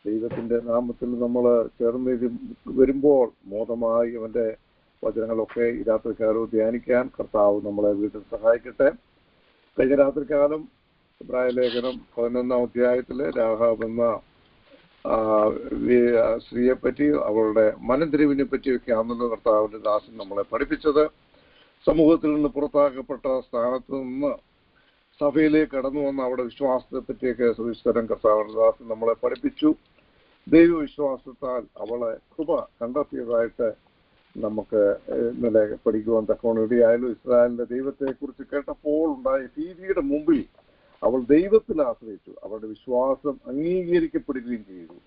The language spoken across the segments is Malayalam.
ദൈവത്തിന്റെ നാമത്തിൽ നമ്മൾ ചേർന്ന് വരുമ്പോൾ മോദമായി അവന്റെ വചനങ്ങളൊക്കെ ഈ രാത്രികാലവും ധ്യാനിക്കാൻ കർത്താവ് നമ്മളെ വീട്ടിൽ സഹായിക്കട്ടെ. കഴിഞ്ഞ രാത്രികാലം ഇബ്രായ ലേഖനം 11-ാം അധ്യായത്തില് രാഹാബ് എന്ന സ്ത്രീയെ പറ്റി, അവളുടെ മനംതിരിവിനെ പറ്റിയൊക്കെയാണല്ലോ കർത്താവിന്റെ ദാസൻ നമ്മളെ പഠിപ്പിച്ചത്. സമൂഹത്തിൽ നിന്ന് പുറത്താക്കപ്പെട്ട സ്ഥാനത്ത് നിന്ന് സഭയിലേക്ക് കടന്നു വന്ന അവിടെ വിശ്വാസത്തെ പറ്റിയൊക്കെ സവിസ്തരം കർത്താവിന്റെ ദാസൻ നമ്മളെ പഠിപ്പിച്ചു. ദൈവവിശ്വാസത്താൽ അവളെ കൃപ കണ്ടെത്തിയതായിട്ട് നമുക്ക് ഇന്നലെ പഠിക്കുവാൻ തക്കവണ്ണം ഇടയായാലും ഇസ്രായേലിന്റെ ദൈവത്തെക്കുറിച്ച് കേട്ടപ്പോൾ ഉണ്ടായ ഭീതിയുടെ മുമ്പിൽ അവൾ ദൈവത്തിൽ ആശ്രയിച്ചു. അവളുടെ വിശ്വാസം അംഗീകരിക്കപ്പെടുകയും ചെയ്തു.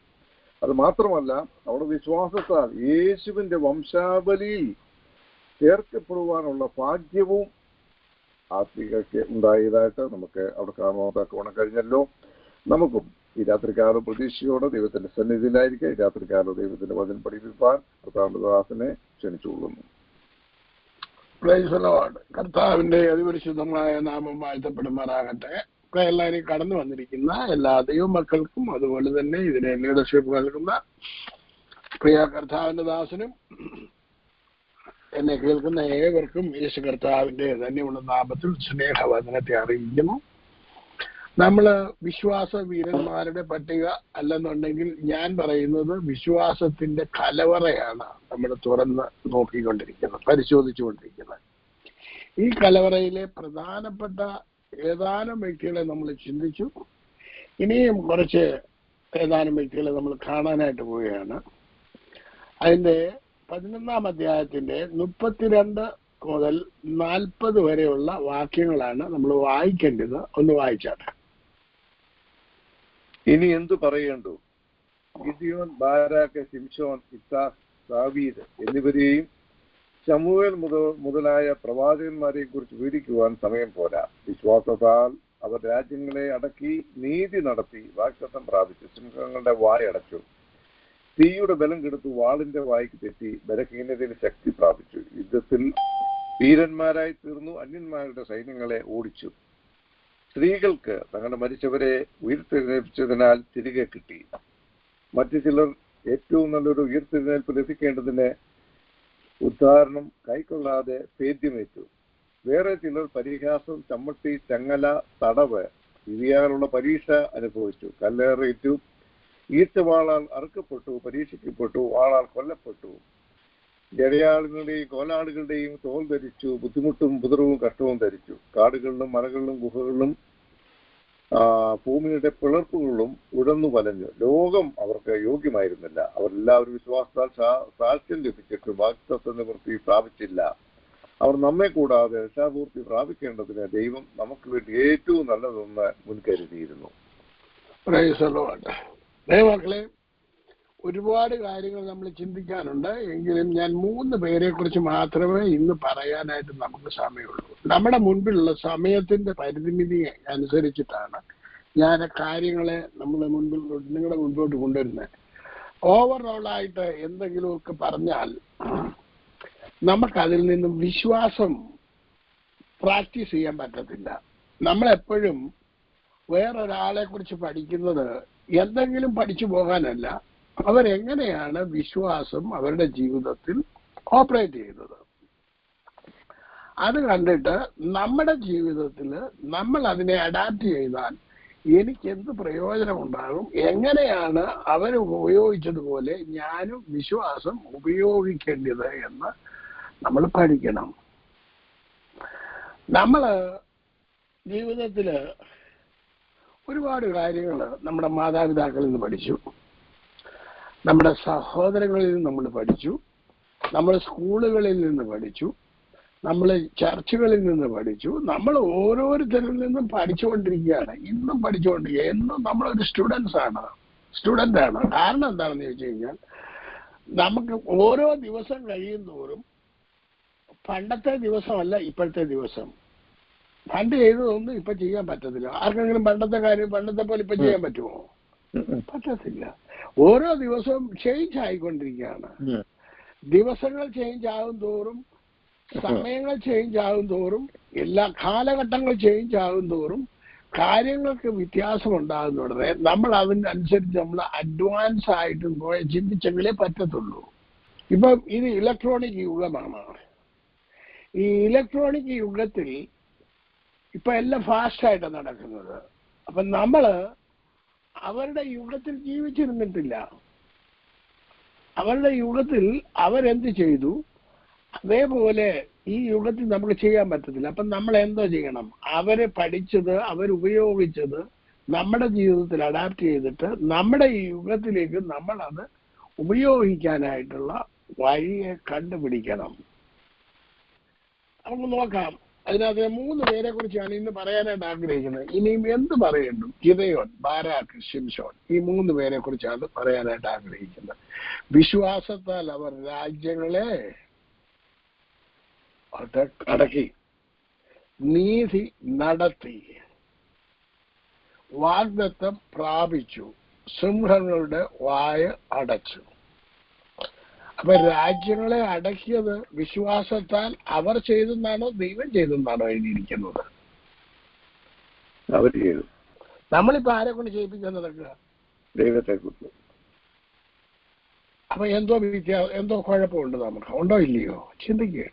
അത് മാത്രമല്ല, അവളുടെ വിശ്വാസത്താൽ യേശുവിന്റെ വംശാവലിയിൽ ചേർക്കപ്പെടുവാനുള്ള ഭാഗ്യവും ആ സ്ത്രീകൾക്ക് ഉണ്ടായതായിട്ട് നമുക്ക് അവിടെ കാണുവാൻ തക്കവണ്ണം കഴിഞ്ഞല്ലോ. നമുക്കും ഈ രാത്രികാലം പ്രതീക്ഷയോടെ ദൈവത്തിന്റെ സന്നിധിയിലായിരിക്കും. ഈ രാത്രികാലം ദൈവത്തിന്റെ വചനം പഠിപ്പിക്കാൻ കർത്താവിന്റെ ദാസനെ ക്ഷണിച്ചുകൊള്ളുന്നു. കർത്താവിന്റെ അതിപരിശുദ്ധമായ നാമം വാഴ്ത്തപ്പെടുമാറാകട്ടെ. എല്ലാവരും കടന്നു വന്നിരിക്കുന്ന എല്ലാ ദൈവമക്കൾക്കും അതുപോലെ തന്നെ ഇതിനെ ലീഡർഷിപ്പ് നൽകുന്ന പ്രിയ കർത്താവിന്റെ ദാസനും എന്നെ കേൾക്കുന്ന ഏവർക്കും യേശു കർത്താവിന്റെ ധന്യമുള്ള നാമത്തിൽ സ്നേഹവചനത്തെ അറിയിക്കുന്നു. നമ്മള് വിശ്വാസ വീരന്മാരുടെ പട്ടിക അല്ലെന്നുണ്ടെങ്കിൽ ഞാൻ പറയുന്നത് വിശ്വാസത്തിന്റെ കലവറയാണ് നമ്മൾ തുറന്ന് നോക്കിക്കൊണ്ടിരിക്കുന്നത്, പരിശോധിച്ചുകൊണ്ടിരിക്കുന്നത്. ഈ കലവറയിലെ പ്രധാനപ്പെട്ട ഏതാനും വ്യക്തികളെ നമ്മൾ ചിന്തിച്ചു. ഇനിയും കുറച്ച് ഏതാനും വ്യക്തികളെ നമ്മൾ കാണാനായിട്ട് പോവുകയാണ്. അതിന്റെ 11-ാം അധ്യായത്തിന്റെ 32 മുതൽ 40 വരെയുള്ള വാക്യങ്ങളാണ് നമ്മൾ വായിക്കേണ്ടത്. ഒന്ന് വായിച്ചാട്ടെ. ഇനി എന്തു പറയേണ്ടു? ഗിദെയോൻ, ബാരാക്ക്, ശിംശോൻ, ഇത്സാഖ്, ദാവീദ് എന്നിവരെയും ശമൂവേൽ മുതലായ പ്രവാചകന്മാരെയും കുറിച്ച് വിവരിക്കുവാൻ സമയം പോരാ. വിശ്വാസത്താൽ അവർ രാജ്യങ്ങളെ അടക്കി നീതി നടത്തി വാഗ്ദത്തം പ്രാപിച്ചു. സിംഹങ്ങളുടെ വായടച്ചു. തീയുടെ ബലം കെടുത്തു. വാളിന്റെ വായ്ക്ക് തെറ്റി. ബലഹീനതയിൽ ശക്തി പ്രാപിച്ചു. യുദ്ധത്തിൽ വീരന്മാരായി തീർന്നു. അന്യന്മാരുടെ സൈന്യങ്ങളെ ഓടിച്ചു. സ്ത്രീകൾക്ക് തങ്ങളുടെ മരിച്ചവരെ ഉയർത്തെഴുന്നേൽപ്പിച്ചതിനാൽ തിരികെ കിട്ടി. മറ്റു ചിലർ ഏറ്റവും നല്ലൊരു ഉയർത്തെഴുന്നേൽപ്പ് ലഭിക്കേണ്ടതിന് ഉദ്ധാരണം കൈക്കൊള്ളാതെ ഭേദ്യമേറ്റു. വേറെ ചിലർ പരിഹാസം, ചമ്മട്ടി, ചങ്ങല, തടവ് ഇവയാലുള്ള പരീക്ഷ അനുഭവിച്ചു. കല്ലേറേറ്റു. ഈർച്ചവാളാൽ അറുക്കപ്പെട്ടു. പരീക്ഷിക്കപ്പെട്ടു. വാളാൽ കൊല്ലപ്പെട്ടു. ജടയാളുകളുടെയും കോലാടുകളുടെയും തോൽ ധരിച്ചു. ബുദ്ധിമുട്ടും ബുധറവും കഷ്ടവും ധരിച്ചു. കാടുകളിലും മലകളിലും ഗുഹകളിലും ഭൂമിയുടെ പിളർപ്പുകളിലും ഉഴന്നു വലഞ്ഞു. ലോകം അവർക്ക് യോഗ്യമായിരുന്നില്ല. അവരെല്ലാവരും വിശ്വാസത്താൽ സാക്ഷ്യം ലഭിച്ചിട്ടും വാഗ്ദത്ത നിവൃത്തി പ്രാപിച്ചില്ല. അവർ നമ്മെ കൂടാതെ രക്ഷാപൂർത്തി പ്രാപിക്കേണ്ടതിന് ദൈവം നമുക്ക് വേണ്ടി ഏറ്റവും നല്ലതൊന്ന് മുൻകരുതിയിരുന്നു. ദൈവമക്കളെ, ഒരുപാട് കാര്യങ്ങൾ നമ്മൾ ചിന്തിക്കാനുണ്ട്. എങ്കിലും ഞാൻ 3 പേരെ കുറിച്ച് മാത്രമേ ഇന്ന് പറയാനായിട്ട് നമുക്ക് സമയമുള്ളൂ. നമ്മുടെ മുൻപിലുള്ള സമയത്തിന്റെ പരിമിതി അനുസരിച്ചിട്ടാണ് ഞാൻ കാര്യങ്ങളെ നിങ്ങളുടെ മുൻപോട്ട് കൊണ്ടുവരുന്നത്. ഓവറോളായിട്ട് എന്തെങ്കിലുമൊക്കെ പറഞ്ഞാൽ നമുക്കതിൽ നിന്നും വിശ്വാസം പ്രാക്ടീസ് ചെയ്യാൻ പറ്റത്തില്ല. നമ്മളെപ്പോഴും വേറൊരാളെ കുറിച്ച് പഠിക്കുന്നത് എന്തെങ്കിലും പഠിച്ചു പോകാനല്ല, അവരെങ്ങനെയാണ് വിശ്വാസം അവരുടെ ജീവിതത്തിൽ ഓപ്പറേറ്റ് ചെയ്യുന്നത് അത് കണ്ടിട്ട് നമ്മുടെ ജീവിതത്തിൽ നമ്മൾ അതിനെ അഡാപ്റ്റ് ചെയ്താൽ എനിക്ക് എന്ത് പ്രയോജനം ഉണ്ടാകും, എങ്ങനെയാണ് അവർ ഉപയോഗിച്ചതുപോലെ ഞാനും വിശ്വാസം ഉപയോഗിക്കേണ്ടത് എന്ന് നമ്മൾ പഠിക്കണം. നമ്മൾ ജീവിതത്തിൽ ഒരുപാട് കാര്യങ്ങൾ നമ്മുടെ മാതാപിതാക്കളിൽ നിന്ന് പഠിച്ചു, നമ്മുടെ സഹോദരങ്ങളിൽ നിന്ന് നമ്മൾ പഠിച്ചു, നമ്മൾ സ്കൂളുകളിൽ നിന്ന് പഠിച്ചു, നമ്മൾ ചർച്ചുകളിൽ നിന്ന് പഠിച്ചു. നമ്മൾ ഓരോരുത്തരിൽ നിന്നും പഠിച്ചുകൊണ്ടിരിക്കുകയാണ്, ഇന്നും പഠിച്ചുകൊണ്ടിരിക്കുക. എന്നും നമ്മളൊരു സ്റ്റുഡൻ്റ് ആണ്. കാരണം എന്താണെന്ന് ചോദിച്ചു കഴിഞ്ഞാൽ നമുക്ക് ഓരോ ദിവസം കഴിയും തോറും പണ്ടത്തെ ദിവസമല്ല ഇപ്പോഴത്തെ ദിവസം. പണ്ട് ചെയ്തതൊന്നും ഇപ്പൊ ചെയ്യാൻ പറ്റത്തില്ല. ആർക്കെങ്കിലും പണ്ടത്തെ പോലെ ഇപ്പൊ ചെയ്യാൻ പറ്റുമോ? പറ്റത്തില്ല. ഓരോ ദിവസവും ചേഞ്ച് ആയിക്കൊണ്ടിരിക്കുകയാണ്. ദിവസങ്ങൾ ചേഞ്ച് ആകും തോറും, സമയങ്ങൾ ചേഞ്ച് ആകും തോറും, എല്ലാ കാലഘട്ടങ്ങൾ ചേഞ്ച് ആകും തോറും കാര്യങ്ങൾക്ക് വ്യത്യാസം ഉണ്ടാകുന്ന ഉടനെ നമ്മൾ അതിനനുസരിച്ച് നമ്മൾ അഡ്വാൻസ് ആയിട്ട് പോയി ചിന്തിച്ചെങ്കിലേ പറ്റത്തുള്ളൂ. ഇപ്പം ഇത് ഇലക്ട്രോണിക് യുഗമാണ്. ഈ ഇലക്ട്രോണിക് യുഗത്തിൽ ഇപ്പൊ എല്ലാം ഫാസ്റ്റായിട്ടാണ് നടക്കുന്നത്. അപ്പൊ നമ്മള് അവരുടെ യുഗത്തിൽ ജീവിച്ചിരുന്നിട്ടില്ല. അവരുടെ യുഗത്തിൽ അവരെന്ത് ചെയ്തു അതേപോലെ ഈ യുഗത്തിൽ നമുക്ക് ചെയ്യാൻ പറ്റത്തില്ല. അപ്പം നമ്മൾ എന്തോ ചെയ്യണം? അവരെ പഠിച്ചത്, അവരുപയോഗിച്ചത് നമ്മുടെ ജീവിതത്തിൽ അഡാപ്റ്റ് ചെയ്തിട്ട് നമ്മുടെ ഈ യുഗത്തിലേക്ക് നമ്മളത് ഉപയോഗിക്കാനായിട്ടുള്ള വഴിയെ കണ്ടുപിടിക്കണം. നമുക്ക് നോക്കാം. അതിനകത്ത് 3 പേരെ കുറിച്ചാണ് ഇന്ന് പറയാനായിട്ട് ആഗ്രഹിക്കുന്നത്. ഇനിയും എന്ത് പറയണ്ടു? ഗിദെയോൻ, ബാരാക്ക്, ശിംശോൻ, ഈ 3 പേരെ കുറിച്ചാണ് പറയാനായിട്ട് ആഗ്രഹിക്കുന്നത്. വിശ്വാസത്താൽ അവർ രാജ്യങ്ങളെ അടക്കി, നീതി നടത്തി, വാഗ്ദത്തം പ്രാപിച്ചു, സിംഹങ്ങളുടെ വായ അടച്ചു. അപ്പൊ രാജ്യങ്ങളെ അടക്കിയത് വിശ്വാസത്താൽ അവർ ചെയ്തെന്നാണോ ദൈവം ചെയ്തെന്നാണോ എഴുതിയിരിക്കുന്നത്? അവർ ചെയ്തു. നമ്മളിപ്പോ ആരെ കൊണ്ട് ചെയ്യിപ്പിക്കാൻ നടക്കുക? ദൈവത്തെ കുറിച്ച്. അപ്പൊ എന്തോ കുഴപ്പമുണ്ട് നമുക്ക്, ഉണ്ടോ ഇല്ലയോ? ചിന്തിക്കുക.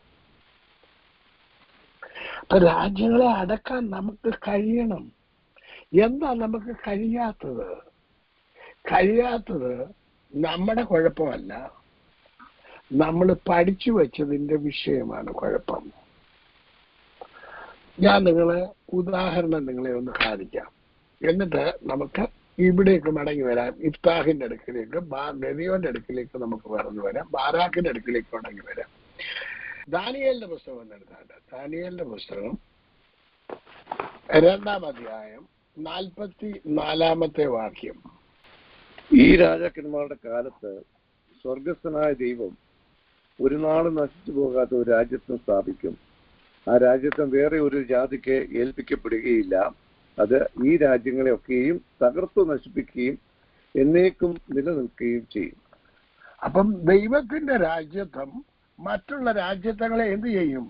അപ്പൊ രാജ്യങ്ങളെ അടക്കാൻ നമുക്ക് കഴിയണം. എന്താ നമുക്ക് കഴിയാത്തത് നമ്മുടെ കുഴപ്പമല്ല, നമ്മൾ പഠിച്ചു വെച്ചതിന്റെ വിഷയമാണ് കുഴപ്പം. ഞാൻ നിങ്ങളെ ഒന്ന് കാണിക്കാം. എന്നിട്ട് നമുക്ക് ഇവിടേക്ക് മടങ്ങി വരാം. ഇഫ്താഹിന്റെ അടുക്കിലേക്ക്, ഗിദെയോന്റെ അടുക്കിലേക്ക് നമുക്ക് പറഞ്ഞു വരാം, ബാരാക്കിന്റെ അടുക്കിലേക്ക് മടങ്ങി വരാം. ദാനിയേലിന്റെ പുസ്തകം എന്നെടുത്താണ്ട്, ദാനിയേലിന്റെ പുസ്തകം 2-ാം അധ്യായം 44-ാമത്തെ വാക്യം. ഈ രാജാക്കന്മാരുടെ കാലത്ത് സ്വർഗസ്ഥനായ ദൈവം ഒരു നാളും നശിച്ചു പോകാത്ത ഒരു രാജ്യത്വം സ്ഥാപിക്കും. ആ രാജ്യത്വം വേറെ ഒരു ജാതിക്ക് ഏൽപ്പിക്കപ്പെടുകയില്ല. അത് ഈ രാജ്യങ്ങളെയൊക്കെയും തകർത്തു നശിപ്പിക്കുകയും എന്നേക്കും നിലനിൽക്കുകയും ചെയ്യും. അപ്പം ദൈവത്തിന്റെ രാജ്യത്വം മറ്റുള്ള രാജ്യത്വങ്ങളെ എന്ത് ചെയ്യും?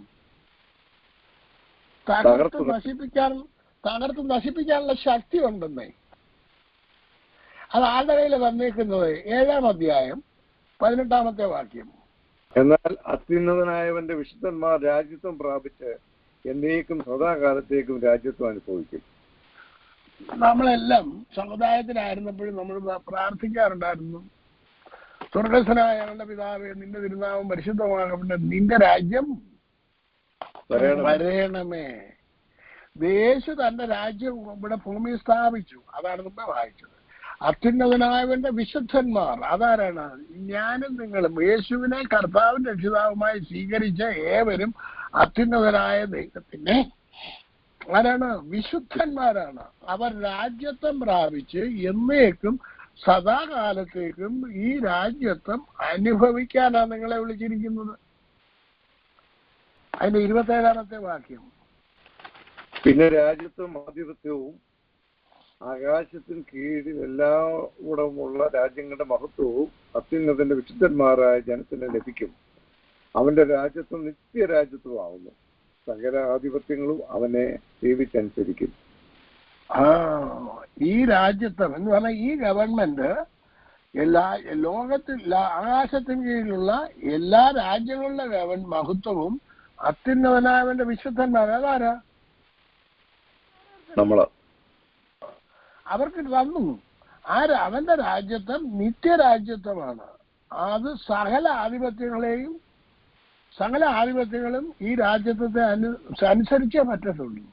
തകർത്ത് നശിപ്പിക്കാനുള്ള ശക്തി ഉണ്ടെന്നേ. അത് ആരുടെ കയ്യില് വന്നേക്കുന്നത്? 7-ാം അധ്യായം 18-ാമത്തെ വാക്യം. എന്നാൽ അത്യുന്നതനായവന്റെ വിശുദ്ധന്മാർ രാജ്യത്വം പ്രാപിച്ച് എന്നേക്കും സദാകാലത്തേക്കും രാജ്യത്വം അനുഭവിക്കും. നമ്മളെല്ലാം സമുദായത്തിലായിരുന്നപ്പോഴും നമ്മൾ പ്രാർത്ഥിക്കാറുണ്ടായിരുന്നു, സ്വർഗസ്ഥനായ ഞങ്ങളുടെ പിതാവേ, നിന്റെ തിരുനാമം പരിശുദ്ധമാകട്ടെ, നിന്റെ രാജ്യം വരേണമേ. യേശു തന്റെ രാജ്യം ഇവിടെ ഭൂമി സ്ഥാപിച്ചു. അതാണ് മുമ്പേ വായിച്ചത്. അത്യുന്നതനായവന്റെ വിശുദ്ധന്മാർ, അതാരാണ്? ഞാനും നിങ്ങളും യേശുവിനെ കർത്താവും രക്ഷിതാവുമായി സ്വീകരിച്ച ഏവരും അത്യുന്നതനായ ദൈവത്തിന്റെ ആരാണ്? വിശുദ്ധന്മാരാണ്. അവർ രാജ്യത്വം പ്രാപിച്ച് എന്നേക്കും സദാകാലത്തേക്കും ഈ രാജ്യത്വം അനുഭവിക്കാനാണ് നിങ്ങളെ വിളിച്ചിരിക്കുന്നത്. അതിന്റെ 27-ാമത്തെ വാക്യം. പിന്നെ രാജ്യത്വം ആധിപത്യവും ആകാശത്തിന് കീഴിൽ എല്ലായിടവുമുള്ള രാജ്യങ്ങളുടെ മഹത്വവും അത്യുന്നതന്റെ വിശുദ്ധന്മാരായ ജനത്തിന് ലഭിക്കും. അവന്റെ രാജ്യത്വം നിത്യരാജ്യത്വമാവുന്നു. സകല ആധിപത്യങ്ങളും അവനെ സേവിച്ചനുസരിക്കും. ഈ രാജ്യത്വം എന്ന് പറഞ്ഞാൽ ഈ ഗവൺമെന്റ് ലോകത്തിൽ ആകാശത്തിന് കീഴിലുള്ള എല്ലാ രാജ്യങ്ങളുടെ മഹത്വവും അത്യുന്നതനായവന്റെ വിശുദ്ധന്മാർ, അതാരാ? നമ്മള് അവർക്ക് തന്നു. അവന്റെ രാജ്യത്വം നിത്യരാജ്യത്വമാണ്. അത് സകല ആധിപത്യങ്ങളും ഈ രാജ്യത്വത്തെ അനുസരിച്ചേ പറ്റത്തുള്ളൂ.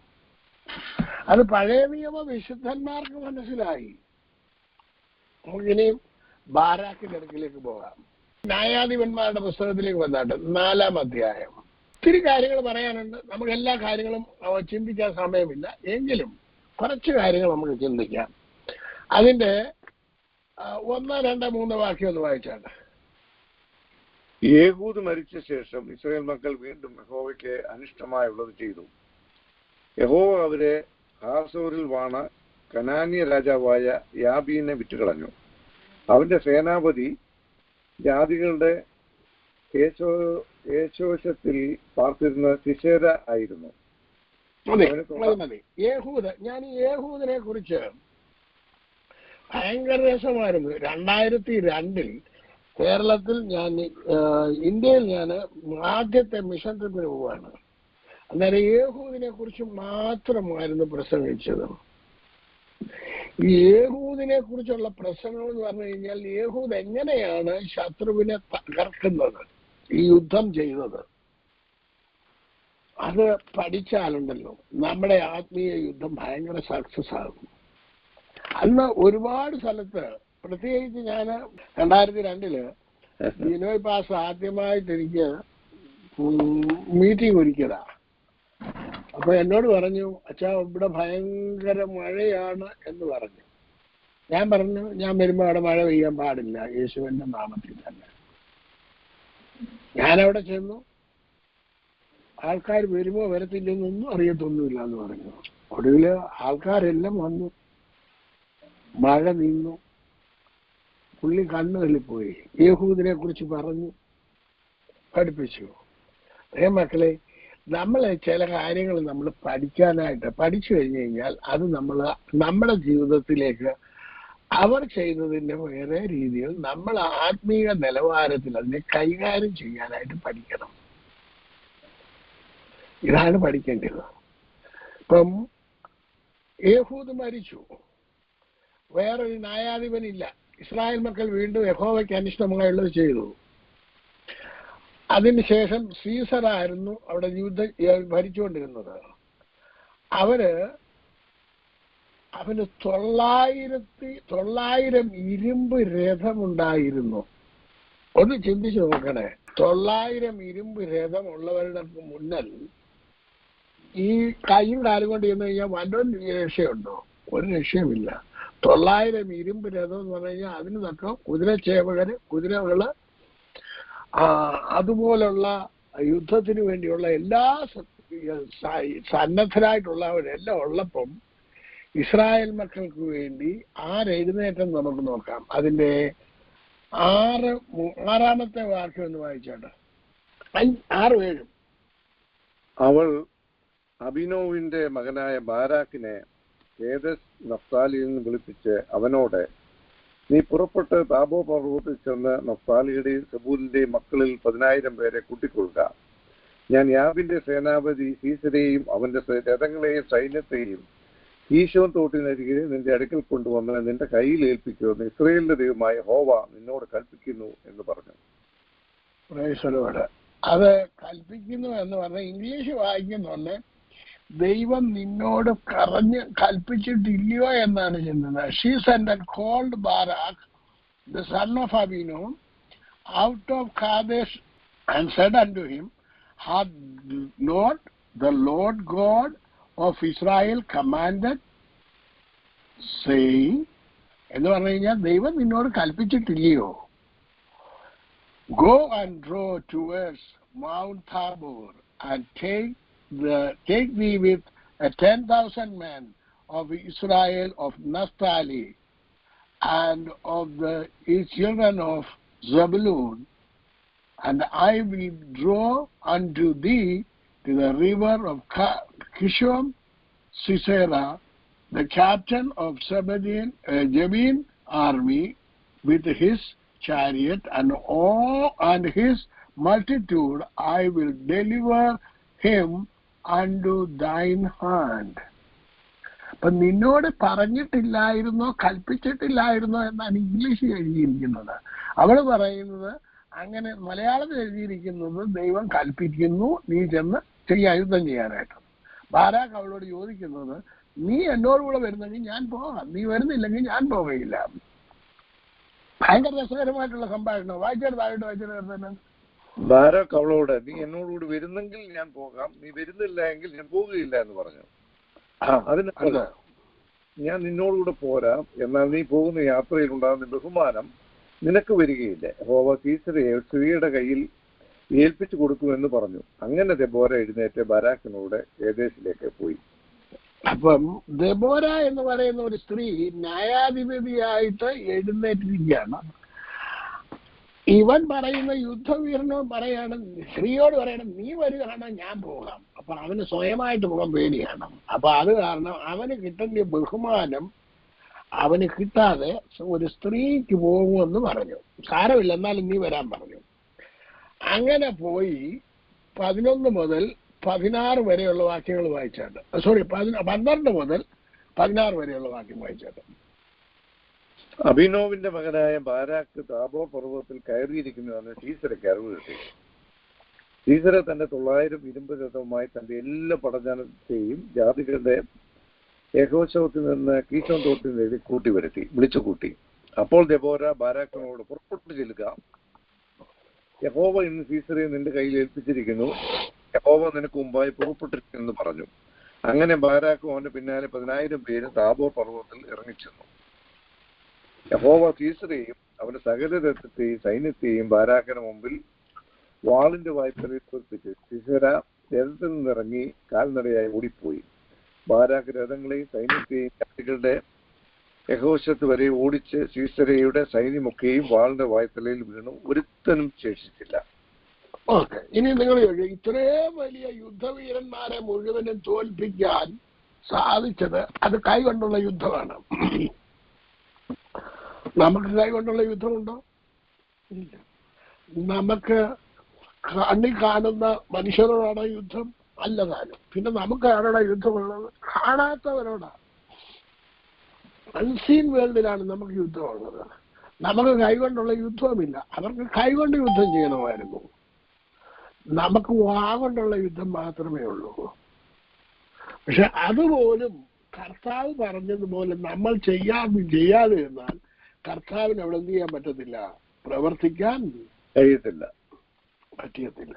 അത് പഴയ നിയമ വിശുദ്ധന്മാർക്ക് മനസ്സിലായി. നമുക്കിനിയും ബാരാക്കിന്റെ അടുക്കിലേക്ക് പോകാം. ന്യായാധിപന്മാരുടെ പുസ്തകത്തിലേക്ക് വന്നാട്ട് 4-ാം അധ്യായം. ഒത്തിരി കാര്യങ്ങൾ പറയാനുണ്ട്. നമുക്ക് എല്ലാ കാര്യങ്ങളും ചിന്തിക്കാൻ സമയമില്ല. എങ്കിലും കുറച്ച് കാര്യങ്ങൾ നമുക്ക് ചിന്തിക്കാം. അതിന്റെ 1, 2, 3 വാക്യം ഒന്ന് വായിച്ചാണ്. യേഹൂദ് മരിച്ച ശേഷം ഇസ്രായേൽ മക്കൾ വീണ്ടും യഹോവയ്ക്ക് അനിഷ്ടമായുള്ളത് ചെയ്തു. യഹോവ അവരെ ഹാസോരിൽ വാണ കനാന്യ രാജാവായ യാബീനെ വിറ്റുകളഞ്ഞു. അവന്റെ സേനാപതി ജാതികളുടെ യേശോശത്തിൽ പാർത്തിരുന്ന സിസേര ആയിരുന്നു. മതി. യേഹൂദ്, ഞാൻ ഈ യേഹൂദിനെ കുറിച്ച് ഭയങ്കര രസമായിരുന്നു. 2002 കേരളത്തിൽ ഇന്ത്യയിൽ ഞാൻ ആദ്യത്തെ മിഷൻ ട്രിപ്പിന് പോവാണ്. അന്നേരം യേഹൂദിനെ കുറിച്ച് മാത്രമായിരുന്നു പ്രസംഗിച്ചത്. ഈ യേഹൂദിനെ കുറിച്ചുള്ള പ്രസംഗം എന്ന് പറഞ്ഞു കഴിഞ്ഞാൽ യേഹൂദ് എങ്ങനെയാണ് ശത്രുവിനെ തകർക്കുന്നത്, ഈ യുദ്ധം ചെയ്തത്, അത് പഠിച്ചാലുണ്ടല്ലോ നമ്മുടെ ആത്മീയ യുദ്ധം ഭയങ്കര സക്സസ് ആകും. അന്ന് ഒരുപാട് സ്ഥലത്ത്, പ്രത്യേകിച്ച് ഞാൻ 2002 ബിനോയ് പാസ് ആദ്യമായിട്ട് എനിക്ക് മീറ്റിംഗ് ഒരുക്കിയതാ. അപ്പൊ എന്നോട് പറഞ്ഞു, അച്ഛാ ഇവിടെ ഭയങ്കര മഴയാണ് എന്ന് പറഞ്ഞു. ഞാൻ പറഞ്ഞു, ഞാൻ വരുമ്പോ അവിടെ മഴ പെയ്യാൻ പാടില്ല, യേശുവിന്റെ നാമത്തിൽ തന്നെ. ഞാനവിടെ ചെന്നു, ആൾക്കാർ വരുമോ വരത്തില്ലെന്നൊന്നും അറിയത്തൊന്നുമില്ല എന്ന് പറഞ്ഞു. ഒടുവില് ആൾക്കാരെല്ലാം വന്നു, മഴ നിന്നു, പുള്ളി കണ്ണുകളിപ്പോയി, യേഹൂദിനെ കുറിച്ച് പറഞ്ഞു, പഠിപ്പിച്ചു. മക്കളെ, നമ്മൾ ചില കാര്യങ്ങൾ നമ്മൾ പഠിച്ചു കഴിഞ്ഞു കഴിഞ്ഞാൽ അത് നമ്മുടെ ജീവിതത്തിലേക്ക് അവർ ചെയ്തതിന്റെ വേറെ രീതിയിൽ നമ്മൾ ആത്മീയ നിലവാരത്തിൽ അതിനെ കൈകാര്യം ചെയ്യാനായിട്ട് പഠിക്കണം. ഇതാണ് പഠിക്കേണ്ടത്. ഇപ്പം യേഹൂദ് മരിച്ചു, വേറൊരു ന്യായാധിപനില്ല. ഇസ്രായേൽ മക്കൾ വീണ്ടും യഹോവയ്ക്ക് അനിഷ്ടമായുള്ളത് ചെയ്തു. അതിനുശേഷം സീസറായിരുന്നു അവിടെ ഭരിച്ചുകൊണ്ടിരുന്നത്. അവന് 900 ഇരുമ്പ് രഥമുണ്ടായിരുന്നു. ഒന്ന് ചിന്തിച്ചു നോക്കണേ, 900 ഇരുമ്പ് രഥമുള്ളവരുടെ മുന്നിൽ ഈ കൈയും കാലും കൊണ്ട് ചെന്ന് കഴിഞ്ഞാൽ വല്ലൊരു രക്ഷയുണ്ടോ? ഒരു രക്ഷയുമില്ല. 900 ഇരുമ്പ് രഥം എന്ന് പറഞ്ഞു കഴിഞ്ഞാൽ അതിന് തക്ക കുതിരച്ചേവകര്, കുതിരകള്, അതുപോലുള്ള യുദ്ധത്തിന് വേണ്ടിയുള്ള എല്ലാ സന്നദ്ധരായിട്ടുള്ളവരെല്ലാം ഉള്ളപ്പം ഇസ്രായേൽ മക്കൾക്ക് വേണ്ടി ആരെഴുന്നേറ്റം നമുക്ക് നോക്കാം. അതിന്റെ 6-ാമത്തെ വാക്യം ഒന്ന് വായിച്ചാണ്. 6-7. അവൾ അബിനോവിന്റെ മകനായ ബാരാക്കിനെ ഏദെസ് നഫ്താലിയിൽ നിന്ന് വിളിപ്പിച്ച് അവനോട്, നീ പുറപ്പെട്ട് താബോ പർവ്വതത്തിൽ ചെന്ന് നഫ്താലിയുടെയും സെബൂലിന്റെയും മക്കളിൽ 10,000 പേരെ കൂട്ടിക്കൊള്ളുക. ഞാൻ യാബിന്റെ സേനാപതി സീസരെയും അവന്റെ രഥങ്ങളെയും സൈന്യത്തെയും ഈശോൻ തോട്ടിനരികെ നിന്റെ അടുക്കൽ കൊണ്ടുവന്ന് നിന്റെ കയ്യിൽ ഏൽപ്പിക്കുമെന്ന് ഇസ്രായേലിന്റെ ദൈവമായ യഹോവ നിന്നോട് കൽപ്പിക്കുന്നു എന്ന് പറഞ്ഞു. അത് കൽപ്പിക്കുന്നു എന്ന് പറഞ്ഞ ഇംഗ്ലീഷ് വായിക്കുന്നുണ്ട്, ദൈവം നിന്നോട് കൽപ്പിച്ചിട്ടില്ലയോ എന്നാണ് ചെന്നത്. She sent and called Barak, the son of Abinoam, out of Kadesh, and said unto him, Hath not the Lord God of Israel commanded, saying, എന്ന് പറഞ്ഞു കഴിഞ്ഞാൽ ദൈവം നിന്നോട് കൽപ്പിച്ചിട്ടില്ലയോ, go and draw towards Mount Tabor and take thee with 10,000 men of Israel of Naphtali and of the children of Zebulun, and I will draw unto thee to the river of Kishon Sisera, the captain of Jabin army, with his chariot and his multitude. I will deliver him unto thine hand. അപ്പൊ നിന്നോട് പറഞ്ഞിട്ടില്ലായിരുന്നോ കൽപ്പിച്ചിട്ടില്ലായിരുന്നോ എന്നാണ് ഇംഗ്ലീഷ് എഴുതിയിരിക്കുന്നത്. അവള് പറയുന്നത് അങ്ങനെ, മലയാളത്തിൽ എഴുതിയിരിക്കുന്നത് ദൈവം കൽപ്പിക്കുന്നു നീ ചെന്ന് യുദ്ധം ചെയ്യാനായിട്ട്. ബാരാക്ക് അവളോട് ചോദിക്കുന്നത്, നീ എന്നോട് കൂടെ വരുന്നെങ്കിൽ ഞാൻ പോകാം, നീ വരുന്നില്ലെങ്കിൽ ഞാൻ പോവുകയില്ല. ഭയങ്കര രസകരമായിട്ടുള്ള സംഭാഷണം. വായിച്ചെടുത്തായിട്ട് ബാരാക്ക് അവളോട്, നീ എന്നോടുകൂടി വരുന്നെങ്കിൽ ഞാൻ പോകാം, നീ വരുന്നില്ല എങ്കിൽ ഞാൻ പോവുകയില്ല എന്ന് പറഞ്ഞു. അതിന് ഞാൻ നിന്നോടുകൂടെ പോരാം, എന്നാൽ നീ പോകുന്ന യാത്രയിൽ ഉണ്ടാകുന്ന ബഹുമാനം നിനക്ക് വരികയില്ല. യഹോവ സീസരയെ സ്ത്രീയുടെ കയ്യിൽ ഏൽപ്പിച്ചു കൊടുക്കുമെന്ന് പറഞ്ഞു. അങ്ങനെ ദെബോര എഴുന്നേറ്റ് ബാരാക്കിനോട് ഏദേശിലേക്ക് പോയി. അപ്പം ദെബോര എന്ന് പറയുന്ന ഒരു സ്ത്രീ ന്യായാധിപതിയായിട്ട് എഴുന്നേറ്റിരിക്കുകയാണ്. ഇവൻ പറയുന്ന യുദ്ധവീരനോട് പറയാണ്, സ്ത്രീയോട് പറയണം നീ വരികയാണ് ഞാൻ പോകാം. അപ്പൊ അവന് സ്വയമായിട്ട് പോകാൻ പേടിയാണ്. അപ്പൊ അത് കാരണം അവന് കിട്ടേണ്ട ബഹുമാനം അവന് കിട്ടാതെ ഒരു സ്ത്രീക്ക് പോകുമെന്ന് പറഞ്ഞു. സാരമില്ല എന്നാലും നീ വരാൻ പറഞ്ഞു. അങ്ങനെ പോയി 11 മുതൽ 16 വരെയുള്ള വാക്യങ്ങൾ വായിച്ചാട്ട്, 12 മുതൽ 16 വരെയുള്ള വാക്യം വായിച്ചാട്ട്. അഭിനോവിന്റെ മകനായ ബാരാക്ക് താബോർ പർവ്വതത്തിൽ കയറിയിരിക്കുന്നുവെന്ന് സീസരയ്ക്ക് അറിവ് കിട്ടി. സീസര തന്റെ 900 ഇരുമ്പ് രഥവുമായി തന്റെ എല്ലാ പടജനത്തെയും ജാതികളുടെ യഹോശവത്തിൽ നിന്ന് കീശോൻ തോട്ടിൽ നിന്ന് വിളിച്ചുകൂട്ടി. അപ്പോൾ ദെബോര ബാരാക്കിനോട് പുറപ്പെട്ടു ചെല്ലുക, യഹോവ ഇന്ന് സീസറയെ നിന്റെ കയ്യിൽ ഏൽപ്പിച്ചിരിക്കുന്നു, യഹോവ നിനക്ക് മുമ്പായി പുറപ്പെട്ടിരിക്കുന്നു പറഞ്ഞു. അങ്ങനെ ബാരാക്കും അവന്റെ പിന്നാലെ 10,000 പേര് താബോർ പർവ്വതത്തിൽ ഇറങ്ങിച്ചെന്നു. യഹോവ സീസറയെയും അവന്റെ സകല രഥത്തെയും സൈന്യത്തെയും ബാരാക്കിന് മുമ്പിൽ വാളിന്റെ വായ്പയിൽ തോൽപ്പിച്ചു. സീസര രഥത്തിൽ നിന്നിറങ്ങി കാൽനടയായി ഓടിപ്പോയി. ബാരാക്ക് രഥങ്ങളെയും സൈന്യത്തെയും ജാതികളുടെ യഹോശത്ത് വരെ ഓടിച്ച് സീസരയുടെ സൈന്യമൊക്കെയും വാളിന്റെ വായ്ത്തലയിൽ വീണു, ഒരുത്തനും ശേഷിച്ചില്ല. ഓക്കെ, ഇനി നിങ്ങൾ ഇത്രയും വലിയ യുദ്ധവീരന്മാരെ മുഴുവനും തോൽപ്പിക്കാൻ സാധിച്ചത് അത് കൈകൊണ്ടുള്ള യുദ്ധമാണ്. നമുക്ക് കൈകൊണ്ടുള്ള യുദ്ധമുണ്ടോ? ഇല്ല. നമുക്ക് കണ്ണി കാണുന്ന മനുഷ്യരോടാണ് യുദ്ധം? അല്ല താനും. പിന്നെ നമുക്ക് ആരോടാ യുദ്ധമുള്ളത്? കാണാത്തവരോടാ. അൺസീൻ വേൾഡിലാണ് നമുക്ക് യുദ്ധമുള്ളത്. നമുക്ക് കൈകൊണ്ടുള്ള യുദ്ധവുമില്ല. അവർക്ക് കൈകൊണ്ട് യുദ്ധം ചെയ്യണമായിരുന്നു. നമുക്ക് വാഗൊണ്ടുള്ള യുദ്ധം മാത്രമേ ഉള്ളൂ. പക്ഷെ അതുപോലും കർത്താവ് പറഞ്ഞതുപോലെ നമ്മൾ ചെയ്യാതെ എന്നാൽ കർത്താവിന് അവിടെ എന്ത് ചെയ്യാൻ പറ്റത്തില്ല, പ്രവർത്തിക്കാൻ പറ്റിയത്തില്ല.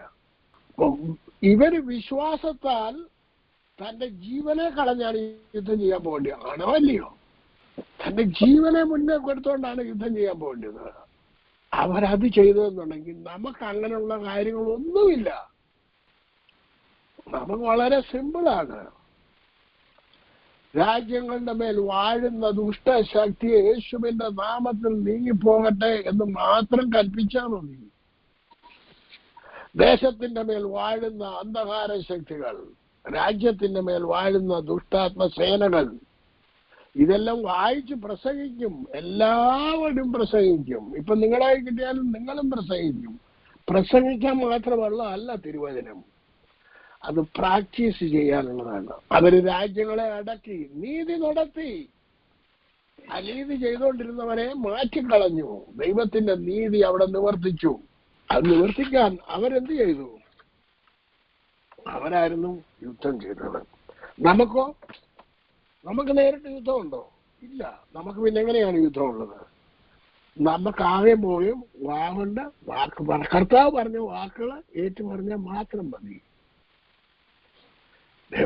ഇവര് വിശ്വാസത്താൽ തന്റെ ജീവനെ കളഞ്ഞാണ് യുദ്ധം ചെയ്യാൻ പോകേണ്ടത്. ആണോ അല്ലയോ? തന്റെ ജീവനെ മുന്നേ കൊടുത്തുകൊണ്ടാണ് യുദ്ധം ചെയ്യാൻ പോകേണ്ടത്. അവരത് ചെയ്തതെന്നുണ്ടെങ്കിൽ നമുക്ക് അങ്ങനെയുള്ള കാര്യങ്ങളൊന്നുമില്ല. നമുക്ക് വളരെ സിമ്പിളാണ്. രാജ്യങ്ങളുടെ മേൽ വാഴുന്ന ദുഷ്ടശക്തിയെ യേശുവിന്റെ നാമത്തിൽ നീങ്ങിപ്പോകട്ടെ എന്ന് മാത്രം കൽപ്പിച്ചാൽ മതി. ദേശത്തിന്റെ മേൽ വാഴുന്ന അന്ധകാര ശക്തികൾ, രാജ്യത്തിന്റെ മേൽ വാഴുന്ന ദുഷ്ടാത്മസേനകൾ, ഇതെല്ലാം വായിച്ച് പ്രസംഗിക്കും. എല്ലാവരും പ്രസംഗിക്കും. ഇപ്പൊ നിങ്ങളായി കിട്ടിയാലും നിങ്ങളും പ്രസംഗിക്കും. പ്രസംഗിക്കാൻ മാത്രമല്ല തിരുവചനം, അത് പ്രാക്ടീസ് ചെയ്യാനുള്ളതാണ്. അവര് രാജ്യങ്ങളെ അടക്കി നീതി നടത്തി. അനീതി ചെയ്തുകൊണ്ടിരുന്നവരെ മാറ്റിക്കളഞ്ഞു. ദൈവത്തിന്റെ നീതി അവിടെ നിവർത്തിച്ചു. അത് നിവർത്തിക്കാൻ അവരെന്ത് ചെയ്തു? അവരായിരുന്നു യുദ്ധം ചെയ്തത്. നമുക്ക് നേരിട്ട് യുദ്ധമുണ്ടോ? ഇല്ല. നമുക്ക് പിന്നെ എങ്ങനെയാണ് യുദ്ധമുള്ളത്? നമുക്കാകെ പോയും വാഗുണ്ട് കർത്താവ് പറഞ്ഞ വാക്കുകൾ ഏറ്റു പറഞ്ഞാൽ മാത്രം മതി.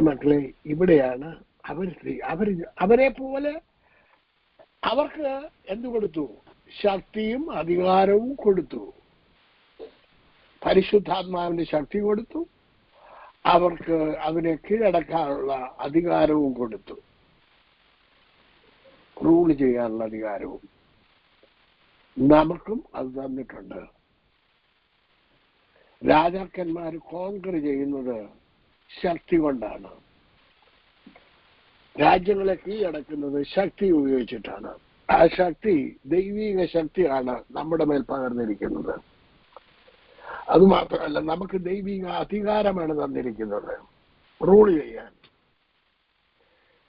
മക്കളെ, ഇവിടെയാണ് അവരെ പോലെ അവർക്ക് എന്തു കൊടുത്തു? ശക്തിയും അധികാരവും കൊടുത്തു. പരിശുദ്ധാത്മാവിന്റെ ശക്തി കൊടുത്തു. അവർക്ക് അവരെ കീഴടക്കാനുള്ള അധികാരവും കൊടുത്തു. റൂൾ ചെയ്യാനുള്ള അധികാരവും നമുക്കും അത് തന്നിട്ടുണ്ട്. രാജാക്കന്മാർ കോൺകർ ചെയ്യുന്നത് ശക്തി കൊണ്ടാണ്. രാജ്യങ്ങളെ കീഴടക്കുന്നത് ശക്തി ഉപയോഗിച്ചിട്ടാണ്. ആ ശക്തി ദൈവിക ശക്തിയാണ് നമ്മുടെ മേൽ പകർന്നിരിക്കുന്നത്. അതുമാത്രമല്ല, നമുക്ക് ദൈവിക അധികാരമാണ് തന്നിരിക്കുന്നത് റൂൾ ചെയ്യാൻ.